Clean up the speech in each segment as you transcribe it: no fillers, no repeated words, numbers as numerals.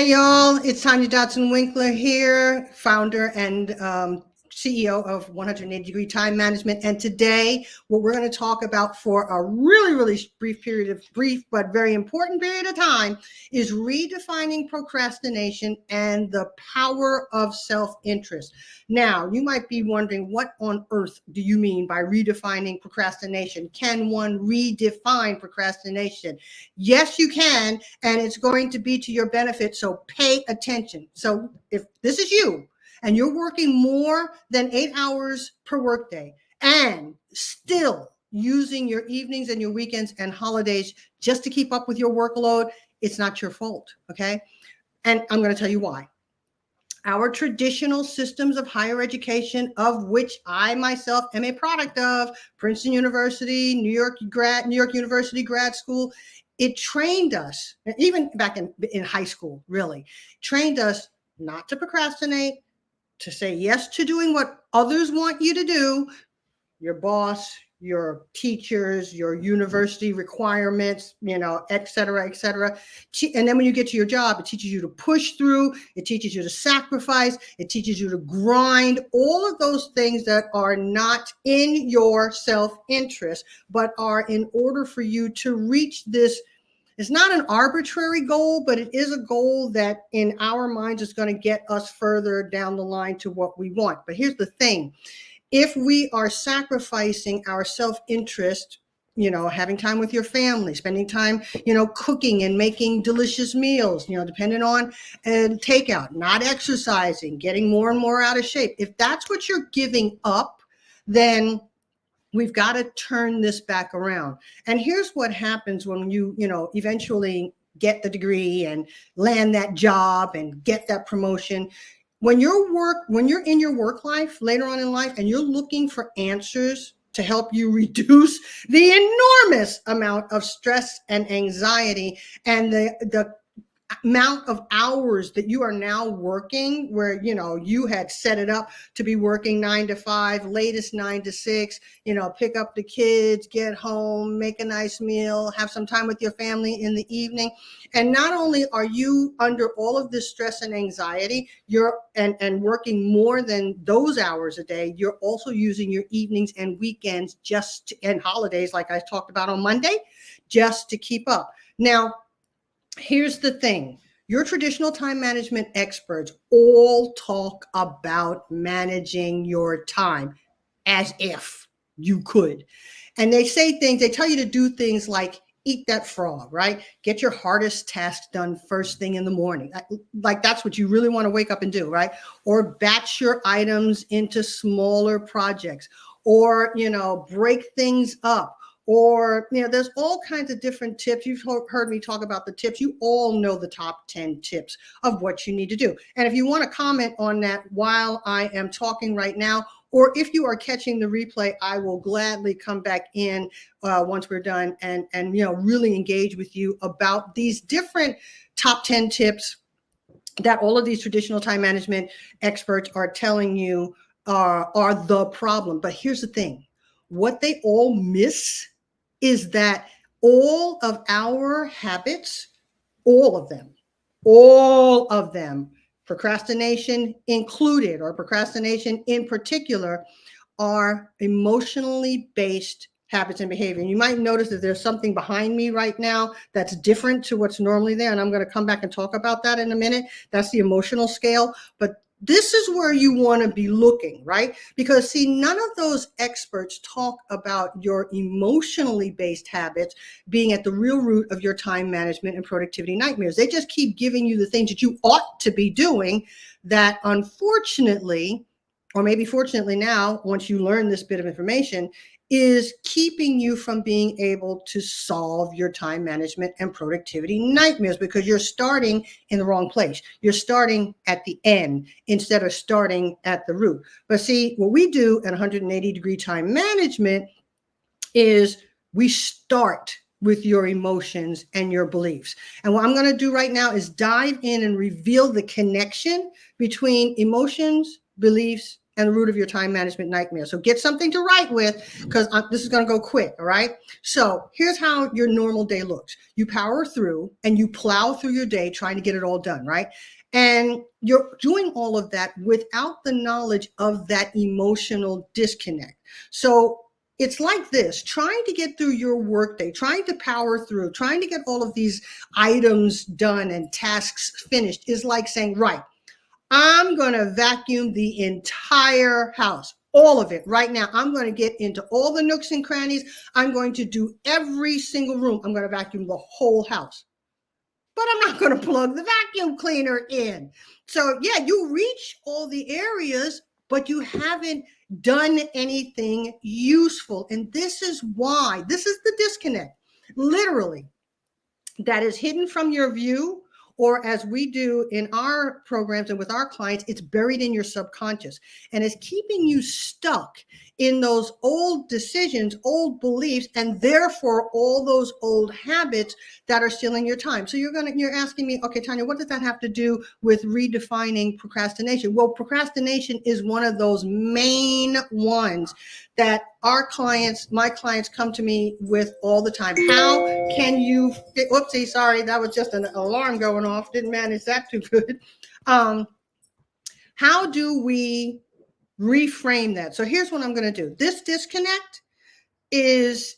Hey y'all, it's Tanya Dotson-Winckler here, founder and CEO of 180 Degree Time Management. And today, what we're going to talk about for a really brief but very important period of time is redefining procrastination and the power of self-interest. Now, you might be wondering, what on earth do you mean by redefining procrastination? Can one redefine procrastination? Yes, you can, and it's going to be to your benefit, so pay attention. So if this is you, and you're working more than 8 hours per workday and still using your evenings and your weekends and holidays just to keep up with your workload, it's not your fault, okay? And I'm going to tell you why. Our traditional systems of higher education, of which I myself am a product of, Princeton University, New York University grad school, it trained us, even back in high school, really, trained us not to procrastinate, to say yes to doing what others want you to do, your boss, your teachers, your university requirements, et cetera, et cetera. And then when you get to your job, it teaches you to push through, it teaches you to sacrifice, it teaches you to grind, all of those things that are not in your self-interest, but are in order for you to reach this. It's not an arbitrary goal, but it is a goal that in our minds is going to get us further down the line to what we want. But here's the thing. If we are sacrificing our self-interest, having time with your family, spending time, cooking and making delicious meals, depending on takeout, not exercising, getting more and more out of shape. If that's what you're giving up, then we've got to turn this back around. And here's what happens when you eventually get the degree and land that job and get that promotion. When you're in your work life later on in life and you're looking for answers to help you reduce the enormous amount of stress and anxiety and the amount of hours that you are now working, where you had set it up to be working 9 to 5, latest 9 to 6, pick up the kids, get home, make a nice meal, have some time with your family in the evening. And not only are you under all of this stress and anxiety, you're and working more than those hours a day, you're also using your evenings and weekends and holidays, like I talked about on Monday, just to keep up. Now, here's the thing. Your traditional time management experts all talk about managing your time as if you could. And they tell you to do things like eat that frog, right? Get your hardest task done first thing in the morning. Like that's what you really want to wake up and do, right? Or batch your items into smaller projects, or, break things up. Or, there's all kinds of different tips. You've heard me talk about the tips. You all know the top 10 tips of what you need to do. And if you want to comment on that while I am talking right now, or if you are catching the replay, I will gladly come back in once we're done and really engage with you about these different top 10 tips that all of these traditional time management experts are telling you are the problem. But here's the thing. What they all miss is that all of our habits, all of them, procrastination included, or procrastination in particular, are emotionally based habits and behavior. And you might notice that there's something behind me right now that's different to what's normally there. And I'm going to come back and talk about that in a minute. That's the emotional scale. But this is where you want to be looking, right? Because see, none of those experts talk about your emotionally based habits being at the real root of your time management and productivity nightmares. They just keep giving you the things that you ought to be doing that, unfortunately, or maybe fortunately now, once you learn this bit of information, is keeping you from being able to solve your time management and productivity nightmares, because you're starting in the wrong place. You're starting at the end instead of starting at the root. But see, what we do at 180 Degree Time Management is we start with your emotions and your beliefs. And what I'm going to do right now is dive in and reveal the connection between emotions, beliefs, and the root of your time management nightmare. So get something to write with, because this is going to go quick. All right. So here's how your normal day looks. You power through and you plow through your day trying to get it all done. Right. And you're doing all of that without the knowledge of that emotional disconnect. So it's like this, trying to get through your workday, trying to power through, trying to get all of these items done and tasks finished is like saying, right, I'm going to vacuum the entire house, all of it right now. I'm going to get into all the nooks and crannies. I'm going to do every single room. I'm going to vacuum the whole house. But I'm not going to plug the vacuum cleaner in. So yeah, you reach all the areas, but you haven't done anything useful. And this is why, this is the disconnect, literally, that is hidden from your view, or as we do in our programs and with our clients, it's buried in your subconscious and it's keeping you stuck in those old decisions, old beliefs, and therefore all those old habits that are stealing your time. So you're asking me, okay, Tanya, what does that have to do with redefining procrastination? Well, procrastination is one of those main ones that my clients come to me with all the time. How can you, whoopsie, sorry, that was just an alarm going off. Didn't manage that too good. How do we reframe that? So here's what I'm going to do. This disconnect is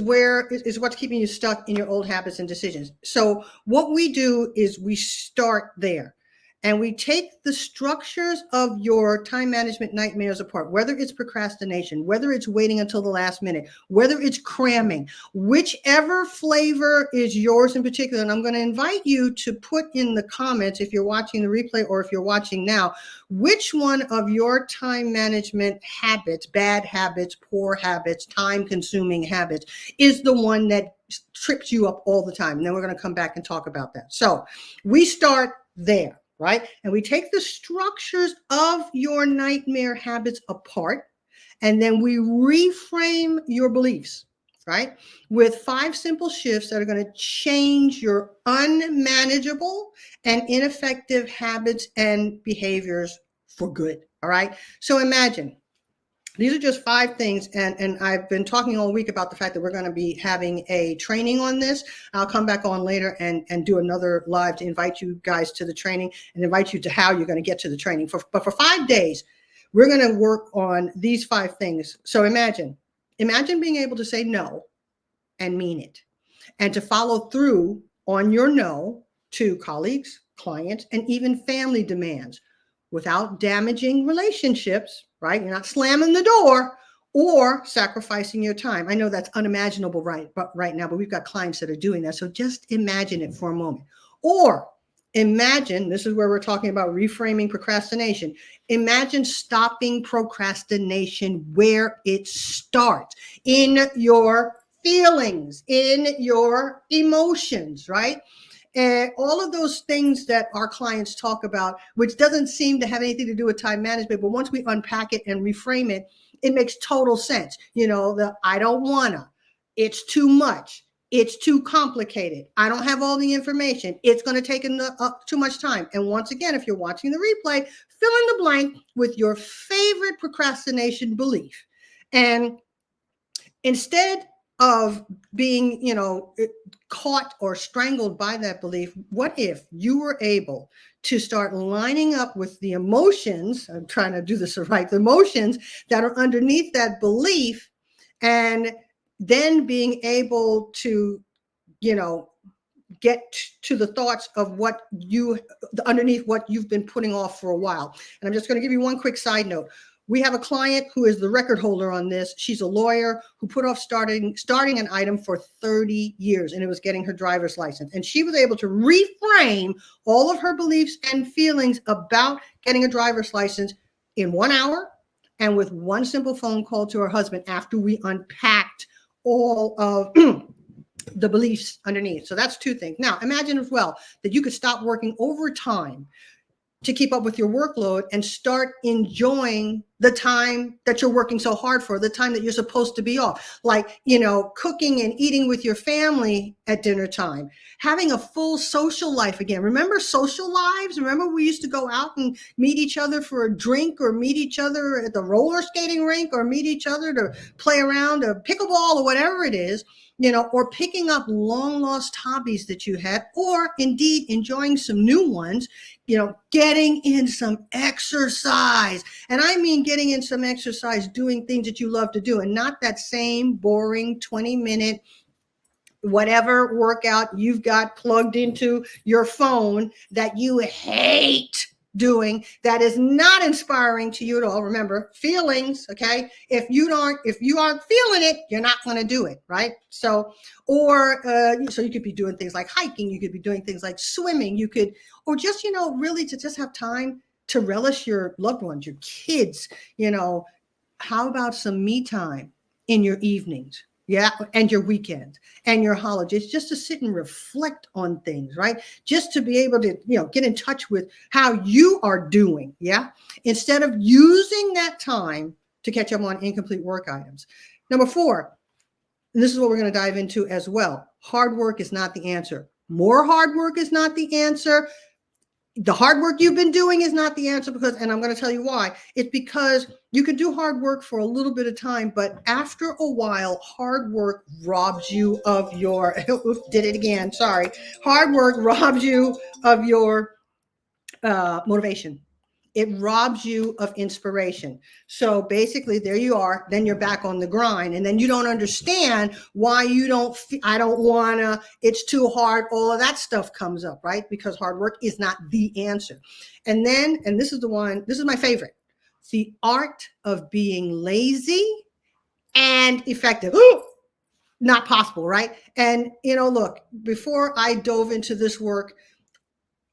what's keeping you stuck in your old habits and decisions. So what we do is we start there. And we take the structures of your time management nightmares apart, whether it's procrastination, whether it's waiting until the last minute, whether it's cramming, whichever flavor is yours in particular. And I'm going to invite you to put in the comments, if you're watching the replay or if you're watching now, which one of your time management habits, bad habits, poor habits, time-consuming habits, is the one that trips you up all the time. And then we're going to come back and talk about that. So we start there. Right? And we take the structures of your nightmare habits apart, and then we reframe your beliefs, right? With 5 simple shifts that are going to change your unmanageable and ineffective habits and behaviors for good. All right. So imagine, these are just 5 things, and I've been talking all week about the fact that we're going to be having a training on this. I'll come back on later and do another live to invite you guys to the training and invite you to how you're going to get to the training. But for 5 days, we're going to work on these 5 things. So imagine being able to say no and mean it, and to follow through on your no to colleagues, clients, and even family demands without damaging relationships, right? You're not slamming the door or sacrificing your time. I know that's unimaginable right now, but we've got clients that are doing that. So just imagine it for a moment. Or imagine, this is where we're talking about reframing procrastination. Imagine stopping procrastination where it starts, in your feelings, in your emotions, right? And all of those things that our clients talk about, which doesn't seem to have anything to do with time management, but once we unpack it and reframe it, it makes total sense. You know, the I don't wanna, it's too much, it's too complicated, I don't have all the information, it's going to take too much time. And once again, if you're watching the replay, fill in the blank with your favorite procrastination belief. And instead of being, caught or strangled by that belief, what if you were able to start lining up with the emotions, I'm trying to do this right, the emotions that are underneath that belief, and then being able to, get to the thoughts of underneath what you've been putting off for a while. And I'm just going to give you one quick side note. We have a client who is the record holder on this. She's a lawyer who put off starting an item for 30 years, and it was getting her driver's license. And she was able to reframe all of her beliefs and feelings about getting a driver's license in 1 hour and with one simple phone call to her husband after we unpacked all of the beliefs underneath. So that's 2 things. Now, imagine as well that you could stop working overtime to keep up with your workload and start enjoying the time that you're working so hard for, the time that you're supposed to be off. Like, cooking and eating with your family at dinner time, having a full social life again. Remember social lives? Remember we used to go out and meet each other for a drink, or meet each other at the roller skating rink, or meet each other to play around a pickleball or whatever it is. Or picking up long lost hobbies that you had, or indeed enjoying some new ones, getting in some exercise. And I mean getting in some exercise, doing things that you love to do, and not that same boring 20-minute whatever workout you've got plugged into your phone that you hate doing, that is not inspiring to you at all. Remember, feelings, okay? If you aren't feeling it, you're not going to do it, right? So, so you could be doing things like hiking, you could be doing things like swimming, you could, or just, really to just have time to relish your loved ones, your kids. How about some me time in your evenings? Yeah, and your weekends and your holidays, just to sit and reflect on things, right? Just to be able to, get in touch with how you are doing, yeah? Instead of using that time to catch up on incomplete work items. Number 4, and this is what we're going to dive into as well. Hard work is not the answer. More hard work is not the answer. The hard work you've been doing is not the answer, and I'm going to tell you why. It's because you can do hard work for a little bit of time, but after a while, hard work robs you of your, did it again, sorry. Hard work robs you of your motivation. It robs you of inspiration. So basically, there you are. Then you're back on the grind, and then you don't understand why you don't. I don't wanna. It's too hard. All of that stuff comes up, right? Because hard work is not the answer. And this is the one. This is my favorite. The art of being lazy and effective. Ooh, not possible, right? And look. Before I dove into this work,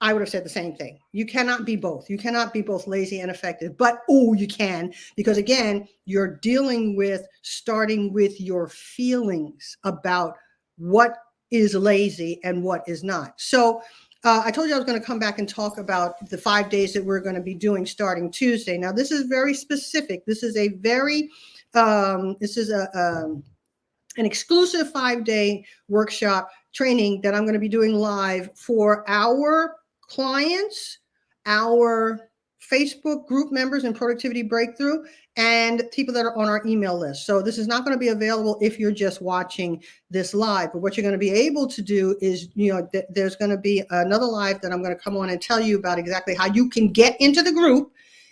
I would have said the same thing. You cannot be both. You cannot be both lazy and effective, but you can, because again, you're dealing with starting with your feelings about what is lazy and what is not. So I told you I was going to come back and talk about the 5 days that we're going to be doing starting Tuesday. Now, this is very specific. This is a very, an exclusive 5-day workshop training that I'm going to be doing live for our clients, our Facebook group members in Productivity Breakthrough, and people that are on our email list. So this is not going to be available if you're just watching this live, but what you're going to be able to do is, there's going to be another live that I'm going to come on and tell you about exactly how you can get into the group.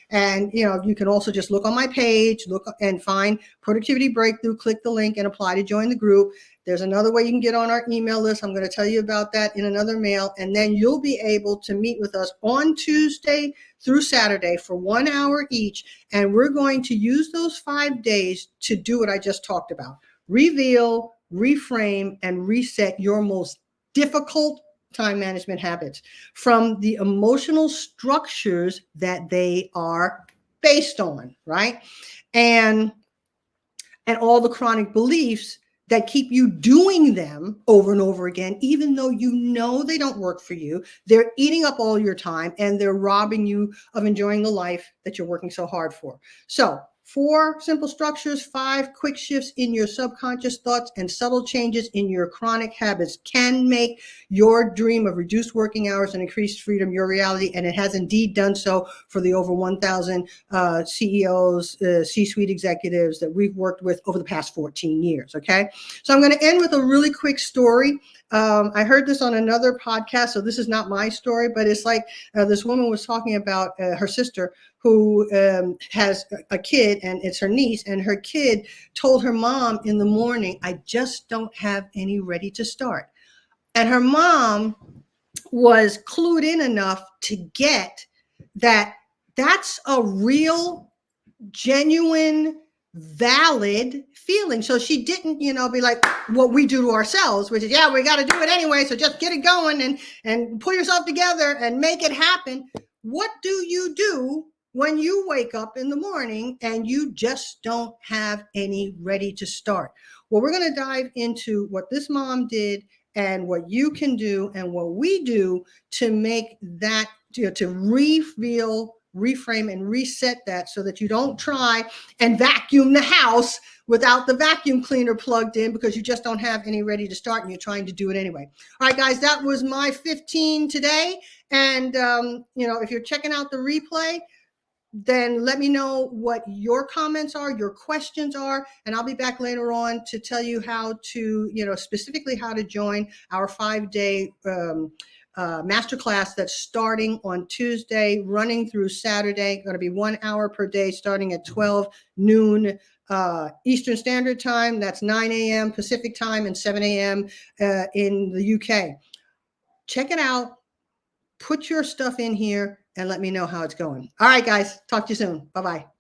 And, you can also just look on my page, look and find Productivity Breakthrough, click the link and apply to join the group. There's another way you can get on our email list. I'm going to tell you about that in another mail. And then you'll be able to meet with us on Tuesday through Saturday for 1 hour each. And we're going to use those 5 days to do what I just talked about. Reveal, reframe, and reset your most difficult time management habits from the emotional structures that they are based on, right? And all the chronic beliefs that keep you doing them over and over again, even though they don't work for you. They're eating up all your time and they're robbing you of enjoying the life that you're working so hard for. So 4 simple structures, 5 quick shifts in your subconscious thoughts, and subtle changes in your chronic habits can make your dream of reduced working hours and increased freedom your reality. And it has indeed done so for the over 1,000 CEOs, C-suite executives that we've worked with over the past 14 years. Okay. So I'm going to end with a really quick story. I heard this on another podcast, so this is not my story, but it's like this woman was talking about her sister who has a kid, and it's her niece, and her kid told her mom in the morning, "I just don't have any ready to start." And her mom was clued in enough to get that that's a real, genuine, valid feeling. So she didn't, be like what we do to ourselves, which is, yeah, we got to do it anyway. So just get it going and pull yourself together and make it happen. What do you do when you wake up in the morning and you just don't have any ready to start? Well, we're going to dive into what this mom did and what you can do and what we do to make that to reveal, reframe, and reset that so that you don't try and vacuum the house without the vacuum cleaner plugged in because you just don't have any ready to start and you're trying to do it anyway. All right, guys, that was my 15 today. And, if you're checking out the replay, then let me know what your comments are, your questions are, and I'll be back later on to tell you how to, specifically how to join our 5-day masterclass that's starting on Tuesday, running through Saturday. Going to be 1 hour per day, starting at 12 noon Eastern Standard Time. That's 9 a.m. Pacific Time and 7 a.m. In the UK. Check it out. Put your stuff in here and let me know how it's going. All right, guys. Talk to you soon. Bye-bye.